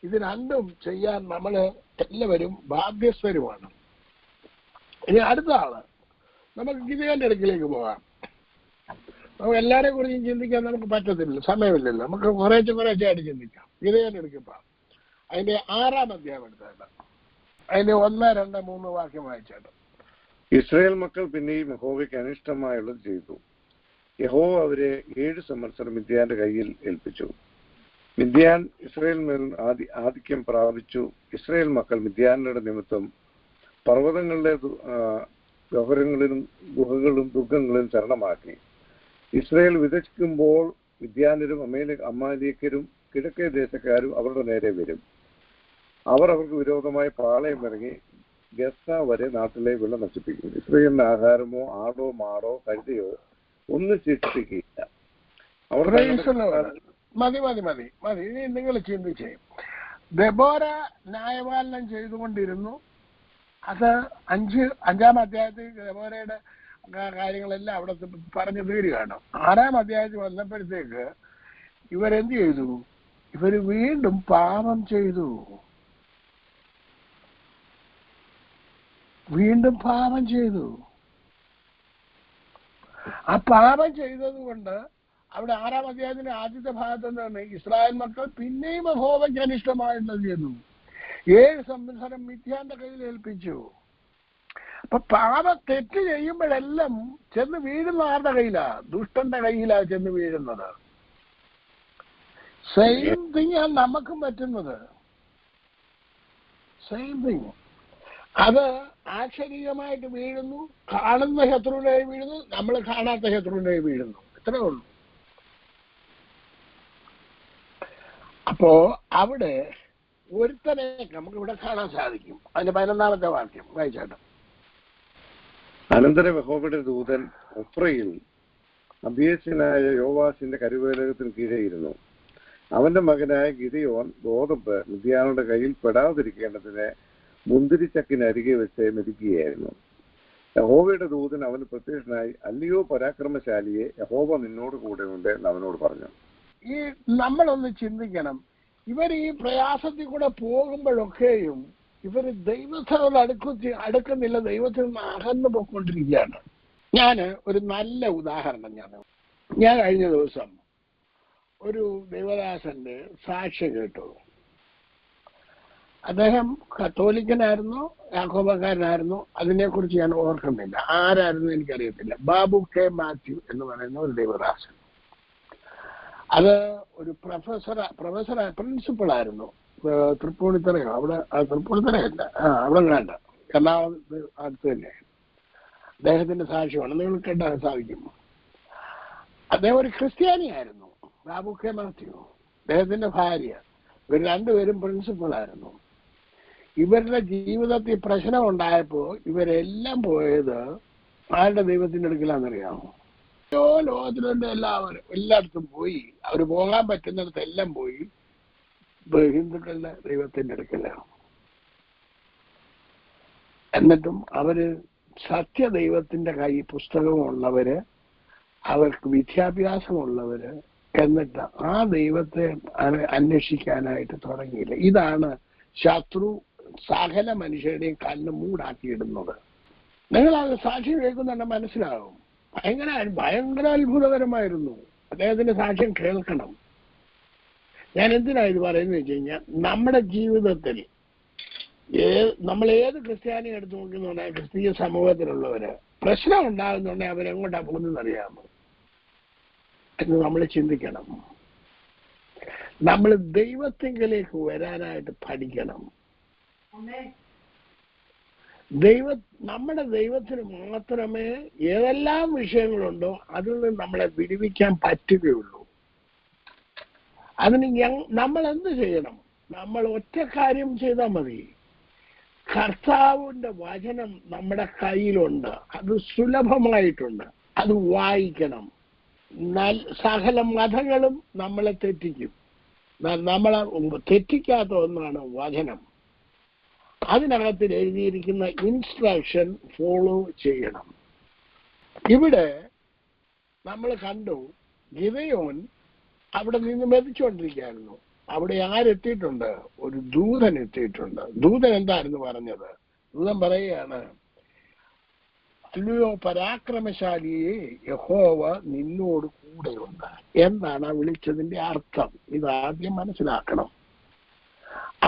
ഇത് രണ്ടും ചെയ്യാൻ നമ്മള് എല്ലാവരും ബാധ്യസ്ഥരുമാണ്. ഇനി അടുത്ത ആള്, നമുക്ക് ഗിദെയോന്റെ അടുക്കിലേക്ക് പോകാം. നമുക്ക് എല്ലാരെ കുറിച്ചും ചിന്തിക്കാൻ നമുക്ക് പറ്റത്തില്ല, സമയമില്ലല്ലോ. നമുക്ക് കുറേശ്ശായിട്ട് ചിന്തിക്കാം. ഗിദെയോന്റെ അടുക്കിൽ പോകാം. അതിന്റെ 6-ാം അധ്യായം എടുത്തേണ്ട, അതിന്റെ 1, 2, 3 വാക്യം വായിച്ചേട്ട. ഇസ്രായേൽ മക്കൾ പിന്നെയും യഹോവയ്ക്ക് അനിഷ്ടമായുള്ളത് ചെയ്തു. യഹോവ അവരെ 7 സംവത്സരം മിദ്യാന്റെ കയ്യിൽ ഏൽപ്പിച്ചു. മിദ്യാൻ ഇസ്രായേൽ മേൽ ആധിക്യം പ്രാപിച്ചു. ഇസ്രായേൽ മക്കൾ മിദ്യാനുടെ നിമിത്തം പർവ്വതങ്ങളുടെ ഗുഹകളും ദുർഗങ്ങളും ശരണമാക്കി. ഇസ്രായേൽ വിതയ്ക്കുമ്പോൾ മിദ്യാനരും അമാലേക്കരും കിഴക്കേ ദേശക്കാരും അവരുടെ നേരെ വരും. അവർ അവർക്ക് വിരോധമായി പാളയം ഇറങ്ങി ഗസ വരെ നാട്ടിലെ വിള നശിപ്പിക്കും. ഇസ്രായേലിന് ആഹാരമോ ആടോ മാടോ കഴുതയോ ഒന്നും ശേഷിപ്പിക്കുകയില്ല. മതി മതി മതി മതി ഇനി നിങ്ങൾ ചിന്തിച്ചേ. ദെബോര ന്യായപാലനം ചെയ്തുകൊണ്ടിരുന്നു. അത് അഞ്ചാം അധ്യായത്തിൽ ദെബോരയുടെ കാര്യങ്ങളെല്ലാം അവിടെ പറഞ്ഞു തീരുകയാണ്. 6-ാം അധ്യായത്തിൽ വന്നപ്പോഴത്തേക്ക് ഇവരെന്ത് ചെയ്തു? ഇവര് വീണ്ടും പാപം ചെയ്തു. ആ പാപം ചെയ്തത് കൊണ്ട് അവിടെ 6-ാം അധ്യായത്തിന്റെ ആദ്യത്തെ ഭാഗത്ത് എന്താണ്? ഇസ്രായേൽ മക്കൾ പിന്നെയും യഹോവയ്ക്ക് അനിഷ്ടമായിട്ടുള്ളത് ചെയ്തു. 7 സംവത്സരം മിഥ്യാന്റെ കയ്യിൽ ഏൽപ്പിച്ചു. അപ്പൊ തെറ്റ് ചെയ്യുമ്പോഴെല്ലാം ചെന്ന് വീഴുന്ന ആരുടെ കയ്യിലാ? ദുഷ്ടന്റെ കയ്യിലാ ചെന്ന് വീഴുന്നത്. സെയിം തിങ് ആണ് നമുക്കും പറ്റുന്നത്. Same thing. അത് ആക്ഷരികമായിട്ട് വീഴുന്നു. കാണുന്ന ശത്രുവിനെ വീഴുന്നു, നമ്മൾ കാണാത്ത ശത്രുവിനെ വീഴുന്നു. ഇത്രേ ഉള്ളൂ. അപ്പോ അവിടെ ഒരുത്തനെ നമുക്ക് ഇവിടെ കാണാൻ സാധിക്കും. അതിന്റെ 11-ാമത്തെ വാക്യം വായിച്ചാട്ട്. അനന്തരം യഹോവയുടെ ദൂതൻ ഒഫ്രയിൽ അബീയസ്യനായ യോവാസിന്റെ കരുവേലകത്തിന് കീഴെയിരുന്നു. അവന്റെ മകനായ ഗിദെയോൻ ഗോതമ്പ് മിദ്യാനുടെ കയ്യിൽ പെടാതിരിക്കേണ്ടതിന് മുന്തിരിച്ചക്കിനരികെ വെച്ച് മെതിക്കുകയായിരുന്നു. യഹോവയുടെ ദൂതൻ അവന് പ്രത്യക്ഷനായി, അല്ലയോ പരാക്രമശാലിയെ, യഹോവ നിന്നോട് കൂടെ ഉണ്ട് എന്ന് അവനോട് പറഞ്ഞു. ഈ നമ്മളൊന്ന് ചിന്തിക്കണം. ഇവർ ഈ പ്രയാസത്തിൽ കൂടെ പോകുമ്പോഴൊക്കെയും ഇവര് ദൈവത്തോട് അടുക്കുന്നില്ല, ദൈവത്തിൽ നിന്ന് അകന്നു പോയിക്കൊണ്ടിരിക്കുകയാണ്. ഞാൻ ഒരു നല്ല ഉദാഹരണം ഞാൻ കഴിഞ്ഞ ദിവസം ഒരു ദൈവദാസന്റെ സാക്ഷ്യം കേട്ടു. അദ്ദേഹം കത്തോലിക്കനായിരുന്നോ യാക്കോബക്കാരനായിരുന്നോ അതിനെക്കുറിച്ച് ഞാൻ ഓർക്കുന്നില്ല. ആരായിരുന്നു എനിക്കറിയത്തില്ല. ബാബു കെ മാത്യു എന്ന് പറയുന്ന ഒരു ദൈവദാസൻ. അത് ഒരു പ്രിൻസിപ്പളായിരുന്നു. തൃപ്പൂണിത്തറയോ തൃപ്പൂണിത്തറയല്ല, അവിടെ വേണ്ട, എറണാകുളത്ത് അടുത്ത് തന്നെ. അദ്ദേഹത്തിന്റെ സാക്ഷ്യമാണ്, നിങ്ങൾ കേട്ടാൻ സാധിക്കും. അദ്ദേഹം ഒരു ക്രിസ്ത്യാനിയായിരുന്നു, ബാബു കെ മാത്യു. അദ്ദേഹത്തിന്റെ ഭാര്യ, ഇവർ രണ്ടുപേരും പ്രിൻസിപ്പളായിരുന്നു. ഇവരുടെ ജീവിതത്തിൽ പ്രശ്നം ഉണ്ടായപ്പോ ഇവരെല്ലാം പോയത് ആരുടെ ദൈവത്തിന്റെ അടുക്കലാണെന്നറിയാമോ? ലോകത്തിലുണ്ട് എല്ലായിടത്തും പോയി. അവർ പോകാൻ പറ്റുന്നിടത്തെല്ലാം പോയി ഹിന്ദുക്കളുടെ ദൈവത്തിന്റെ അടുക്കലാണ്. എന്നിട്ടും അവര് സത്യദൈവത്തിന്റെ പുസ്തകമുള്ളവര്, അവർക്ക് വിദ്യാഭ്യാസമുള്ളവര്, എന്നിട്ട് ആ ദൈവത്തെ അന്വേഷിക്കാനായിട്ട് തുടങ്ങിയില്ല. ഇതാണ് ശത്രു സകല മനുഷ്യരുടെയും കണ്ണ് മൂടാക്കിയിടുന്നത്. നിങ്ങൾ അത് സാക്ഷ്യം കേൾക്കുന്നുണ്ട്, മനസ്സിലാകും. ഭയങ്കര അത്ഭുതകരമായിരുന്നു. അദ്ദേഹത്തിന്റെ സാക്ഷ്യം കേൾക്കണം. ഞാൻ എന്തിനാ ഇത് പറയുന്നത് വെച്ച് കഴിഞ്ഞാൽ, നമ്മുടെ ജീവിതത്തിൽ നമ്മൾ ഏത് ക്രിസ്ത്യാനി എടുത്തു നോക്കുന്നുണ്ടെങ്കിൽ ക്രിസ്തീയ സമൂഹത്തിലുള്ളവര് പ്രശ്നം ഉണ്ടാകുന്നുണ്ടെങ്കിൽ അവരെങ്ങോട്ടാ പോകുന്നതെന്നറിയാമോ എന്ന് നമ്മൾ ചിന്തിക്കണം. നമ്മൾ ദൈവത്തിങ്കിലേക്ക് വരാനായിട്ട് പഠിക്കണം. നമ്മുടെ ദൈവത്തിന് മാത്രമേ ഏതെല്ലാം വിഷയങ്ങളുണ്ടോ അതിൽ നിന്ന് നമ്മളെ വിടുവിക്കാൻ പറ്റുകയുള്ളൂ. അതിന് നമ്മൾ എന്ത് ചെയ്യണം? നമ്മൾ ഒറ്റ കാര്യം ചെയ്താൽ മതി. കർത്താവിന്റെ വചനം നമ്മുടെ കയ്യിലുണ്ട്, അത് സുലഭമായിട്ടുണ്ട്, അത് വായിക്കണം. സകല മതങ്ങളും നമ്മളെ തെറ്റിക്കും. നമ്മളെ തെറ്റിക്കാത്ത ഒന്നാണ് വചനം. അതിനകത്ത് എഴുതിയിരിക്കുന്ന ഇൻസ്ട്രക്ഷൻ ഫോളോ ചെയ്യണം. ഇവിടെ നമ്മൾ കണ്ടു, ഗിദെയോൻ അവിടെ നിന്ന് മെതിച്ചുകൊണ്ടിരിക്കുകയായിരുന്നു. അവിടെ ആരെത്തിയിട്ടുണ്ട്? ഒരു ദൂതൻ എത്തിയിട്ടുണ്ട്. ദൂതൻ എന്തായിരുന്നു പറഞ്ഞത്? ദൂതൻ പറയുകയാണ്, അല്ലയോ പരാക്രമശാലിയെ, യഹോവ നിന്നോട് കൂടെയുണ്ട്. എന്താണ് ആ വിളിച്ചതിന്റെ അർത്ഥം? ഇതാദ്യം മനസ്സിലാക്കണം.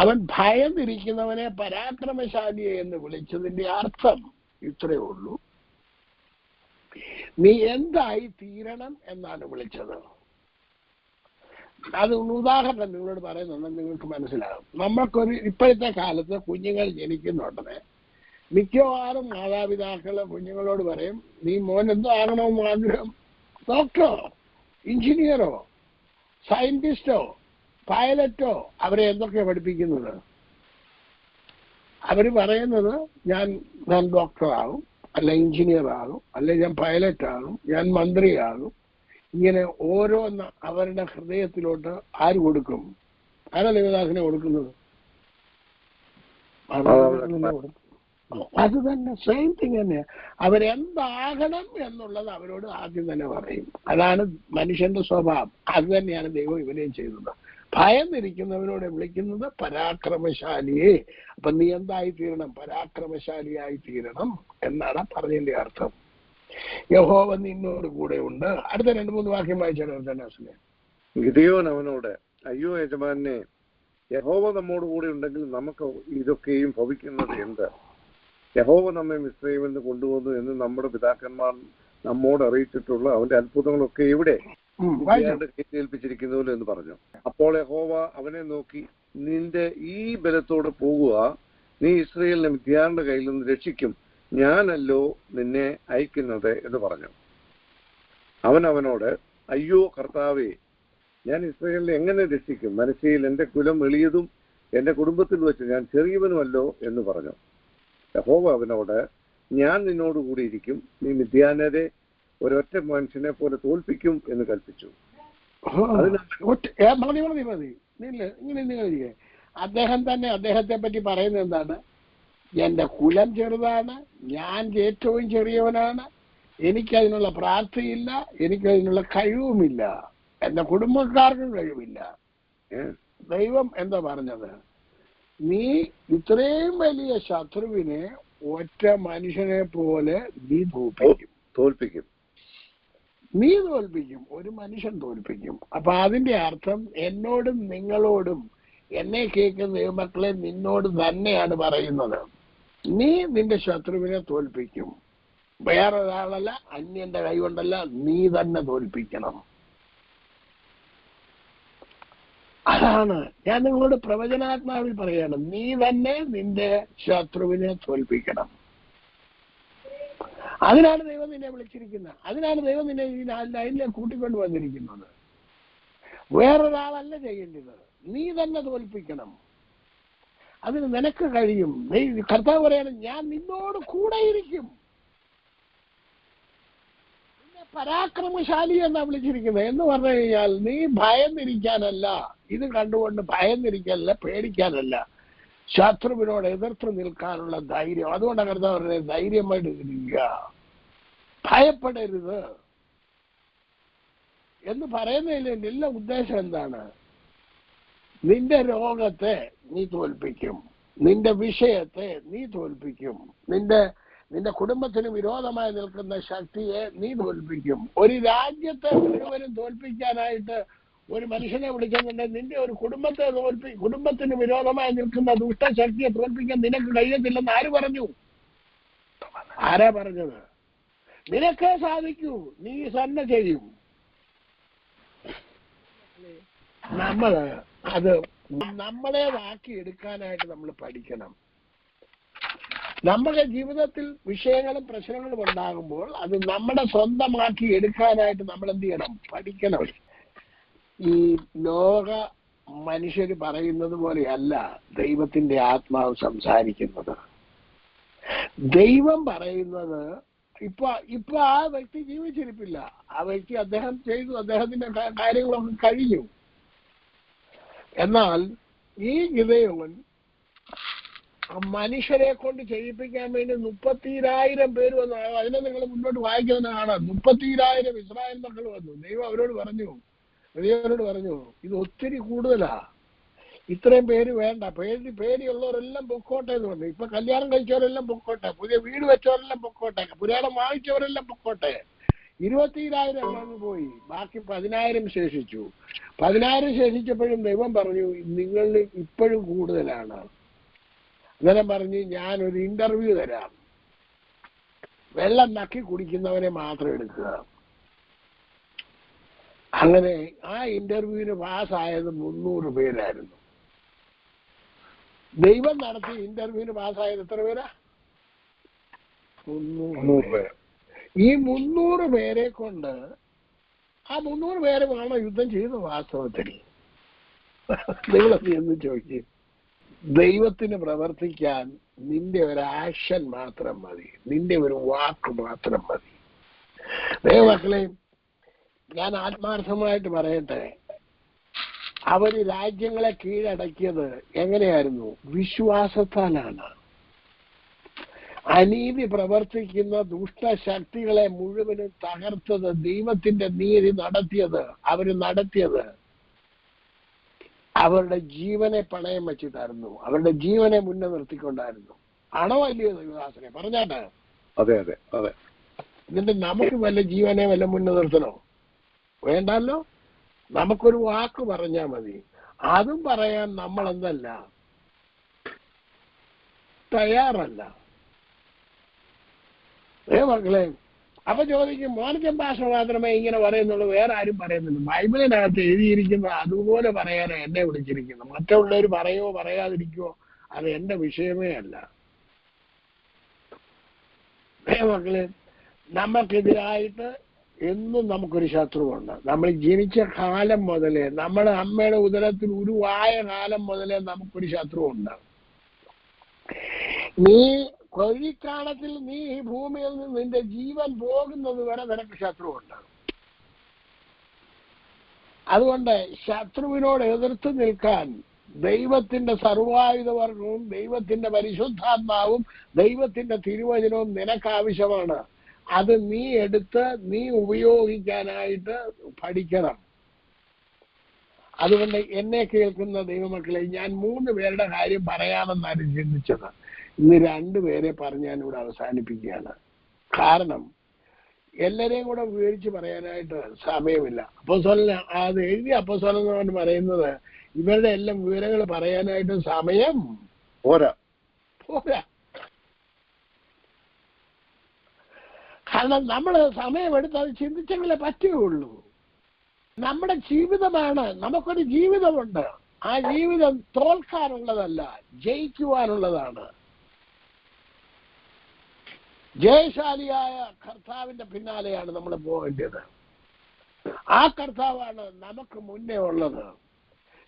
അവൻ ഭയന്നിരിക്കുന്നവനെ പരാക്രമശാലിയെ എന്ന് വിളിച്ചതിന്റെ അർത്ഥം ഇത്രയേ ഉള്ളൂ. നീ എന്തായി തീരണം എന്നാണ് വിളിച്ചത്. അത് ഉദാഹരണം നിങ്ങളോട് പറയുന്നുണ്ടെങ്കിൽ നിങ്ങൾക്ക് മനസ്സിലാകും. നമ്മൾക്കൊരു ഇപ്പോഴത്തെ കാലത്ത് കുഞ്ഞുങ്ങൾ ജനിക്കുന്നുണ്ടെന്ന് മിക്കവാറും മാതാപിതാക്കള് കുഞ്ഞുങ്ങളോട് പറയും, നീ മോൻ എന്തോ ആകണമെന്ന് ആഗ്രഹം? ഡോക്ടറോ, എഞ്ചിനീയറോ, സയന്റിസ്റ്റോ, പൈലറ്റോ? അവരെ എന്തൊക്കെയാ പഠിപ്പിക്കുന്നത്? അവര് പറയുന്നത് ഞാൻ ഡോക്ടറാകും, അല്ല എഞ്ചിനീയർ ആകും, അല്ലെ ഞാൻ പൈലറ്റ് ആകും, ഞാൻ മന്ത്രിയാകും. ഇങ്ങനെ ഓരോന്ന് അവരുടെ ഹൃദയത്തിലോട്ട് ആര് കൊടുക്കും? ആരാ ദേവദാസിനെ കൊടുക്കുന്നത്? അത് തന്നെ സെയിം തിങ് തന്നെ. അവരെന്താകണം എന്നുള്ളത് അവരോട് ആദ്യം തന്നെ പറയും. അതാണ് മനുഷ്യന്റെ സ്വഭാവം. അത് തന്നെയാണ് ദൈവം ഇവരെയും ചെയ്തത്. ഭയന്നിരിക്കുന്നവരോട് വിളിക്കുന്നത് പരാക്രമശാലിയെ. അപ്പൊ നീ എന്തായി തീരണം? പരാക്രമശാലിയായി തീരണം എന്നാണ് പറഞ്ഞതിന്റെ അർത്ഥം. യഹോവ നിന്നോട് കൂടെ ഉണ്ട്. അടുത്ത 2-3 വാക്യം വായിച്ചാൽ ഗിദെയോൻ അവനോട്, അയ്യോ യജമാനെ, യഹോവ നമ്മോട് കൂടെ ഉണ്ടെങ്കിൽ നമുക്ക് ഇതൊക്കെയും ഭവിക്കുന്നത് എന്ത്? യഹോവ നമ്മെ മിസ്രയീമിൽ നിന്ന് കൊണ്ടുവന്നു എന്ന് നമ്മുടെ പിതാക്കന്മാർ നമ്മോട് അറിയിച്ചിട്ടുള്ള അവന്റെ അത്ഭുതങ്ങളൊക്കെ എവിടെ? ഏൽപ്പിച്ചിരിക്കുന്നു എന്ന് പറഞ്ഞു. അപ്പോൾ യഹോവ അവനെ നോക്കി, നിന്റെ ഈ ബലത്തോടെ പോകുക, നീ ഇസ്രായേലിനെ മിദ്യാന്റെ കയ്യിൽ നിന്ന് രക്ഷിക്കും, ഞാനല്ലോ നിന്നെ അയക്കുന്നത് എന്ന് പറഞ്ഞു. അവനോട്, അയ്യോ കർത്താവേ, ഞാൻ ഇസ്രായേലിനെ എങ്ങനെ രക്ഷിക്കും? മനശ്ശെയിൽ എന്റെ കുലം എളിയതും എന്റെ കുടുംബത്തിൽ വെച്ച് ഞാൻ ചെറിയവനുമല്ലോ എന്ന് പറഞ്ഞു. യഹോവ അവനോട്, ഞാൻ നിന്നോടുകൂടി ഇരിക്കും, നീ മിദ്യാനരെ ഒരൊറ്റ മനുഷ്യനെ പോലെ തോൽപ്പിക്കും എന്ന് കൽപ്പിച്ചു. അദ്ദേഹം തന്നെ അദ്ദേഹത്തെ പറ്റി പറയുന്നത് എന്താണ്? എന്റെ കുലം ചെറുതാണ്, ഞാൻ ഏറ്റവും ചെറിയവനാണ്, എനിക്കതിനുള്ള പ്രാപ്തിയില്ല, എനിക്കതിനുള്ള കഴിവുമില്ല, എന്റെ കുടുംബക്കാർക്കും കഴിവില്ല. ദൈവം എന്താ പറഞ്ഞത്? നീ ഇത്രയും വലിയ ശത്രുവിനെ ഒറ്റ മനുഷ്യനെ പോലെ നീ തോൽപ്പിക്കും. നീ തോൽപ്പിക്കും, ഒരു മനുഷ്യൻ തോൽപ്പിക്കും. അപ്പൊ അതിന്റെ അർത്ഥം എന്നോടും നിങ്ങളോടും, എന്നെ കേൾക്കുന്ന ദൈവമക്കളെ നിന്നോട് തന്നെയാണ് പറയുന്നത്. നീ നിന്റെ ശത്രുവിനെ തോൽപ്പിക്കും. വേറൊരാളല്ല, അന്യന്റെ കൈകൊണ്ടല്ല, നീ തന്നെ തോൽപ്പിക്കണം. അതാണ് ഞാൻ നിങ്ങളോട് പ്രവചനാത്മാവിൽ പറയാണ്, നീ തന്നെ നിന്റെ ശത്രുവിനെ തോൽപ്പിക്കണം. അതിനാണ് ദൈവം നിന്നെ വിളിച്ചിരിക്കുന്നത്. അതിനാണ് ദൈവം നിന്നെ ഈ ലൈനിലേക്ക് കൂട്ടിക്കൊണ്ട് വന്നിരിക്കുന്നത്. വേറൊരാളല്ല ചെയ്യേണ്ടത്, നീ തന്നെ തോൽപ്പിക്കണം. അതിന് നിനക്ക് കഴിയും. കർത്താവ് പറയാണ്, ഞാൻ നിന്നോട് കൂടെ ഇരിക്കും. നിന്നെ പരാക്രമശാലി എന്നാ വിളിച്ചിരിക്കുന്നത്. എന്ന് പറഞ്ഞു കഴിഞ്ഞാൽ നീ ഭയന്നിരിക്കാനല്ല, ഇത് കണ്ടുകൊണ്ട് ഭയന്നിരിക്കാനല്ല, പേടിക്കാനല്ല, ശത്രുവിനോട് എതിർത്ത് നിൽക്കാനുള്ള ധൈര്യം. അതുകൊണ്ടാണ് കർത്താവ് പറഞ്ഞത്, ധൈര്യമായിട്ട് ഇരിക്കുക, ഭയപ്പെടരുത് എന്ന് പറയുന്നതിൽ എല്ലാ ഉദ്ദേശം എന്താണ്? നിന്റെ രോഗത്തെ നീ തോൽപ്പിക്കും, നിന്റെ വിഷയത്തെ നീ തോൽപ്പിക്കും, നിന്റെ കുടുംബത്തിന് വിരോധമായി നിൽക്കുന്ന ശക്തിയെ നീ തോൽപ്പിക്കും. ഒരു രാജ്യത്തെ മുഴുവനും തോൽപ്പിക്കാനായിട്ട് ഒരു മനുഷ്യനെ വിളിക്കുന്നുണ്ടെങ്കിൽ നിന്റെ ഒരു കുടുംബത്തിന് വിരോധമായി നിൽക്കുന്ന ദുഷ്ടശക്തിയെ തോൽപ്പിക്കാൻ നിനക്ക് കഴിയത്തില്ലെന്ന് ആര് പറഞ്ഞു? ആരാ പറഞ്ഞത്? നിനക്കേ സാധിക്കൂ, നീ തന്നെ ചെയ്യും. അത് നമ്മളേതാക്കി എടുക്കാനായിട്ട് നമ്മൾ പഠിക്കണം. നമ്മുടെ ജീവിതത്തിൽ വിഷയങ്ങളും പ്രശ്നങ്ങളും ഉണ്ടാകുമ്പോൾ അത് നമ്മുടെ സ്വന്തമാക്കി എടുക്കാനായിട്ട് നമ്മൾ എന്ത് ചെയ്യണം? പഠിക്കണം. ഈ ലോക മനുഷ്യര് പറയുന്നത് പോലെയല്ല ദൈവത്തിന്റെ ആത്മാവ് സംസാരിക്കുന്നത്. ദൈവം പറയുന്നത് ഇപ്പൊ ആ വ്യക്തി ജീവിച്ചിരിപ്പില്ല, ആ വ്യക്തി അദ്ദേഹം ചെയ്തു, അദ്ദേഹത്തിന്റെ കാര്യങ്ങളൊക്കെ കഴിഞ്ഞു. എന്നാൽ ഈ ഗിദെയോൻ മനുഷ്യരെ കൊണ്ട് ചെയ്യിപ്പിക്കാൻ വേണ്ടി 30,000 പേര് വന്നു. അതിനെ നിങ്ങൾ മുന്നോട്ട് വായിക്കുന്നത് കാണാം. 30,000 ഇസ്രായേൽ മക്കൾ വന്നു. ദൈവം അവരോട് പറഞ്ഞു, ഇത് ഒത്തിരി കൂടുതലാ, ഇത്രയും പേര് വേണ്ട, പേടിയുള്ളവരെല്ലാം പൊക്കോട്ടെ എന്ന് പറഞ്ഞു. ഇപ്പൊ കല്യാണം കഴിച്ചവരെല്ലാം പൊക്കോട്ടെ, പുതിയ വീട് വെച്ചവരെല്ലാം പൊക്കോട്ടെ, പുരാണം വാങ്ങിച്ചവരെല്ലാം പൊക്കോട്ടെ. 20,000 വന്നു പോയി, ബാക്കി 10,000 ശേഷിച്ചു. 10,000 ശേഷിച്ചപ്പോഴും ദൈവം പറഞ്ഞു, നിങ്ങളിൽ ഇപ്പോഴും കൂടുതലാണ്. അങ്ങനെ പറഞ്ഞ് ഞാനൊരു ഇന്റർവ്യൂ തരാം, വെള്ളം നക്കി കുടിക്കുന്നവരെ മാത്രം എടുക്കുക. അങ്ങനെ ആ ഇന്റർവ്യൂവിന് പാസ്സായത് 300 പേരായിരുന്നു. ദൈവം നടത്തി ഇന്റർവ്യൂവിന് പാസ്സായത് എത്ര പേരാ? 300 പേര്. ഈ 300 പേരെ കൊണ്ട് ആ 300 പേരെ വേണം യുദ്ധം ചെയ്തു വാസ്തവത്തിൽ. നിങ്ങളത് എന്ന് ചോദിക്കും. ദൈവത്തിന് പ്രവർത്തിക്കാൻ നിന്റെ ഒരു ആക്ഷൻ മാത്രം മതി, നിന്റെ ഒരു വാക്ക് മാത്രം മതി. ദൈവമക്കളെ, ഞാൻ ആത്മാർത്ഥമായിട്ട് പറയട്ടെ, അവര് രാജ്യങ്ങളെ കീഴടക്കിയത് എങ്ങനെയായിരുന്നു? വിശ്വാസത്താലാണ്. അനീതി പ്രവർത്തിക്കുന്ന ദുഷ്ടശക്തികളെ മുഴുവനും തകർത്തത്, ദൈവത്തിന്റെ നീതി നടത്തിയത് അവരുടെ ജീവനെ പണയം വെച്ചിട്ടായിരുന്നു, അവരുടെ ജീവനെ മുന്നേ നിർത്തിക്കൊണ്ടായിരുന്നു. ആണോ അല്ലയോ ദൈവദാസനെ? പറഞ്ഞാട്ടെ. അതെ അതെ അതെ. എന്നിട്ട് നമുക്ക് വല്ല ജീവനെ വല്ല മുന്നേ നിർത്തണോ? വേണ്ടല്ലോ. നമുക്കൊരു വാക്ക് പറഞ്ഞാൽ മതി. അതും പറയാൻ നമ്മൾ എന്തല്ല, തയ്യാറല്ല. മക്കളെ, അപ്പൊ ചോദിക്കും, മോനിക്കൻ ഭാഷ മാത്രമേ ഇങ്ങനെ പറയുന്നുള്ളൂ, വേറെ ആരും പറയുന്നുണ്ട്? ബൈബിളിനകത്ത് എഴുതിയിരിക്കുന്ന അതുപോലെ പറയാനാണ് എന്നെ വിളിച്ചിരിക്കുന്നത്. മറ്റുള്ളവർ പറയുമോ പറയാതിരിക്കുമോ അത് എന്റെ വിഷയമേ അല്ല. മക്കളെ, നമുക്കെതിരായിട്ട് എന്നും നമുക്കൊരു ശത്രുവുണ്ട്. നമ്മൾ ജനിച്ച കാലം മുതലേ, നമ്മുടെ അമ്മയുടെ ഉദരത്തിൽ ഉരുവായ കാലം മുതലേ നമുക്കൊരു ശത്രുവുണ്ട്. നീ കൊഴിക്കാലത്തിൽ നീ ഈ ഭൂമിയിൽ നിന്ന് നിന്റെ ജീവൻ പോകുന്നത് വരെ നിനക്ക് ശത്രുവുണ്ട്. അതുകൊണ്ട് ശത്രുവിനോട് എതിർത്ത് നിൽക്കാൻ ദൈവത്തിന്റെ സർവായുധവർഗവും ദൈവത്തിന്റെ പരിശുദ്ധാത്മാവും ദൈവത്തിന്റെ തിരുവചനവും നിനക്ക് ആവശ്യമാണ്. അത് നീ എടുത്ത് നീ ഉപയോഗിക്കാനായിട്ട് പഠിക്കണം. അതുകൊണ്ട് എന്നെ കേൾക്കുന്ന ദൈവമക്കളെ, ഞാൻ 3 പേരുടെ കാര്യം പറയാമെന്നാണ് ചിന്തിച്ചത്. ഇന്ന് 2 പേരെ പറഞ്ഞ് ഞാനിവിടെ അവസാനിപ്പിക്കുകയാണ്. കാരണം എല്ലാരെയും കൂടെ വിവരിച്ച് പറയാനായിട്ട് സമയമില്ല. അപ്പോസ്തലൻ അത് എഴുതിയ അപ്പോസ്തലൻ പറയുന്നത് ഇവരുടെ എല്ലാം വിവരങ്ങൾ പറയാനായിട്ട് സമയം പോരാ. കാരണം നമ്മൾ സമയമെടുത്ത് അത് ചിന്തിച്ചെങ്കിലേ പറ്റുകയുള്ളൂ. നമ്മുടെ ജീവിതമാണ്, നമുക്കൊരു ജീവിതമുണ്ട്. ആ ജീവിതം തോൽക്കാനുള്ളതല്ല, ജയിക്കുവാനുള്ളതാണ്. ജയശാലിയായ കർത്താവിന്റെ പിന്നാലെയാണ് നമ്മൾ പോകേണ്ടത്. ആ കർത്താവാണ് നമുക്ക് മുന്നേ ഉള്ളത്.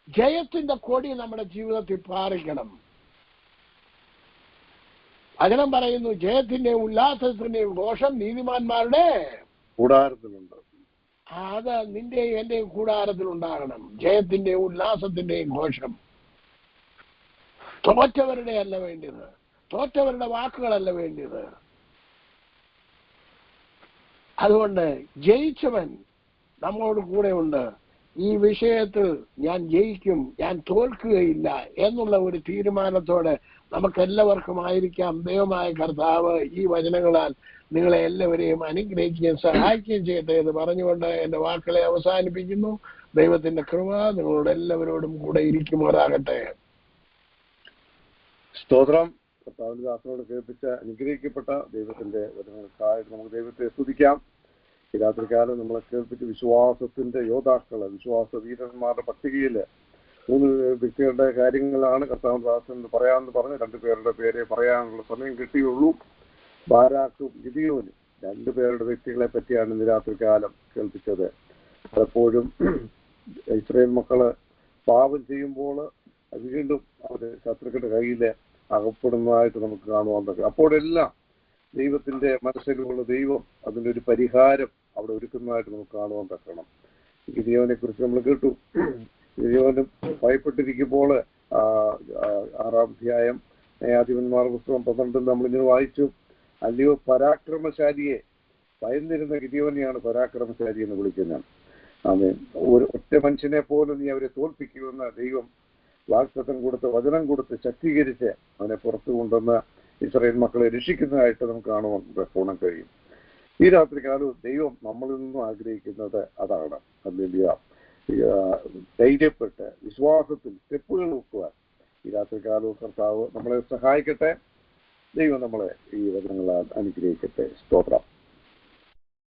ജയത്തിന്റെ കൊടി നമ്മുടെ ജീവിതത്തിൽ പാറിക്കണം. വചനം പറയുന്നു, ജയത്തിന്റെയും ഉല്ലാസത്തിന്റെയും ഘോഷം നീതിമാന്മാരുടെ കൂടാരത്തിലുണ്ട്. അത് നിന്റെയും എന്റെയും കൂടാരത്തിൽ ഉണ്ടാകണം. ജയത്തിന്റെയും ഉല്ലാസത്തിന്റെയും ഘോഷം. തോറ്റവരുടെ അല്ല വേണ്ടിയത്, തോറ്റവരുടെ വാക്കുകളല്ല വേണ്ടിയത്. അതുകൊണ്ട് ജയിച്ചവൻ നമ്മോട് കൂടെ ഉണ്ട്. ഈ വിഷയത്തിൽ ഞാൻ ജയിക്കും, ഞാൻ തോൽക്കുകയില്ല എന്നുള്ള ഒരു തീരുമാനത്തോടെ നമുക്കെല്ലാവർക്കും ആയിരിക്കാം. ദൈവമായ കർത്താവ് ഈ വചനങ്ങളാൽ നിങ്ങളെ എല്ലാവരെയും അനുഗ്രഹിക്കുകയും സഹായിക്കുകയും ചെയ്യട്ടെ എന്ന് പറഞ്ഞുകൊണ്ട് എൻ്റെ വാക്കുകളെ അവസാനിപ്പിക്കുന്നു. ദൈവത്തിന്റെ കൃപ നിങ്ങളോട് എല്ലാവരോടും കൂടെ ഇരിക്കുമാറാകട്ടെ. സ്തോത്രം. കർത്താവിന്റെ ദാസനോട് കേൾപ്പിച്ച അനുഗ്രഹിക്കപ്പെട്ട ദൈവത്തിന്റെ വചനങ്ങൾക്കായിട്ട് നമുക്ക് ദൈവത്തെ സ്തുതിക്കാം. ഈ രാത്രികാലം നമ്മളെ കേൾപ്പിച്ച് വിശ്വാസത്തിന്റെ യോദ്ധാക്കള്, വിശ്വാസ വീരന്മാരുടെ പട്ടികയിൽ 3 വ്യക്തികളുടെ കാര്യങ്ങളാണ് കർത്താവിന്റെ ദാസൻ പറയാമെന്ന് പറഞ്ഞ് 2 പേരുടെ പേരെ പറയാനുള്ള സമയം കിട്ടിയുള്ളൂ. ബാരാക്കും ഗിദിയോനും 2 പേരുടെ വ്യക്തികളെ പറ്റിയാണ് ഇന്ന് രാത്രികാലം കേൾപ്പിച്ചത്. പലപ്പോഴും ഇസ്രായേൽ മക്കള് പാപം ചെയ്യുമ്പോൾ വീണ്ടും അവര് ശത്രുക്കളുടെ കയ്യിൽ അകപ്പെടുന്നതായിട്ട് നമുക്ക് കാണുവാൻ പറ്റും. അപ്പോഴെല്ലാം ദൈവത്തിന്റെ മനസ്സിലുള്ള ദൈവം അതിൻ്റെ ഒരു പരിഹാരം അവിടെ ഒരുക്കുന്നതായിട്ട് നമുക്ക് കാണുവാൻ പറ്റണം. ഗിദിയോനെ കുറിച്ച് നമ്മൾ കേട്ടു. ഗിദിയോന് ഭയപ്പെട്ടിരിക്കുമ്പോൾ 6-ാം അധ്യായം ന്യായാധിപന്മാർ പുസ്തകം 12 നമ്മളിങ്ങനെ വായിച്ചു. അല്ലയോ പരാക്രമശാലിയെ, ഭയന്നിരുന്ന ഗിദിയോനെയാണ് പരാക്രമശാലി എന്ന് വിളിക്കുന്നത്. ആമേൻ. ഒരു ഒറ്റ മനുഷ്യനെ പോലും നീ അവരെ തോൽപ്പിക്കുമെന്ന് ദൈവം വാഗ്ദത്തം കൊടുത്ത് വചനം കൊടുത്ത് ശക്തീകരിച്ച് അവനെ പുറത്തു കൊണ്ടുവന്ന് ഇസ്രായേൽ മക്കളെ രക്ഷിക്കുന്നതായിട്ട് നമുക്ക് കാണാൻ കഴിയും. ഈ രാത്രികാലവും ദൈവം നമ്മളിൽ നിന്നും ആഗ്രഹിക്കുന്നത് അതാണ്. അല്ലെങ്കിൽ ധൈര്യപ്പെട്ട് വിശ്വാസത്തിൽ സ്റ്റെപ്പുകൾ വെക്കുവാൻ ഈ രാത്രികാലവും കർത്താവ് നമ്മളെ സഹായിക്കട്ടെ. ദൈവം നമ്മളെ ഈ വചനങ്ങളാൽ അനുഗ്രഹിക്കട്ടെ. സ്തോത്രം.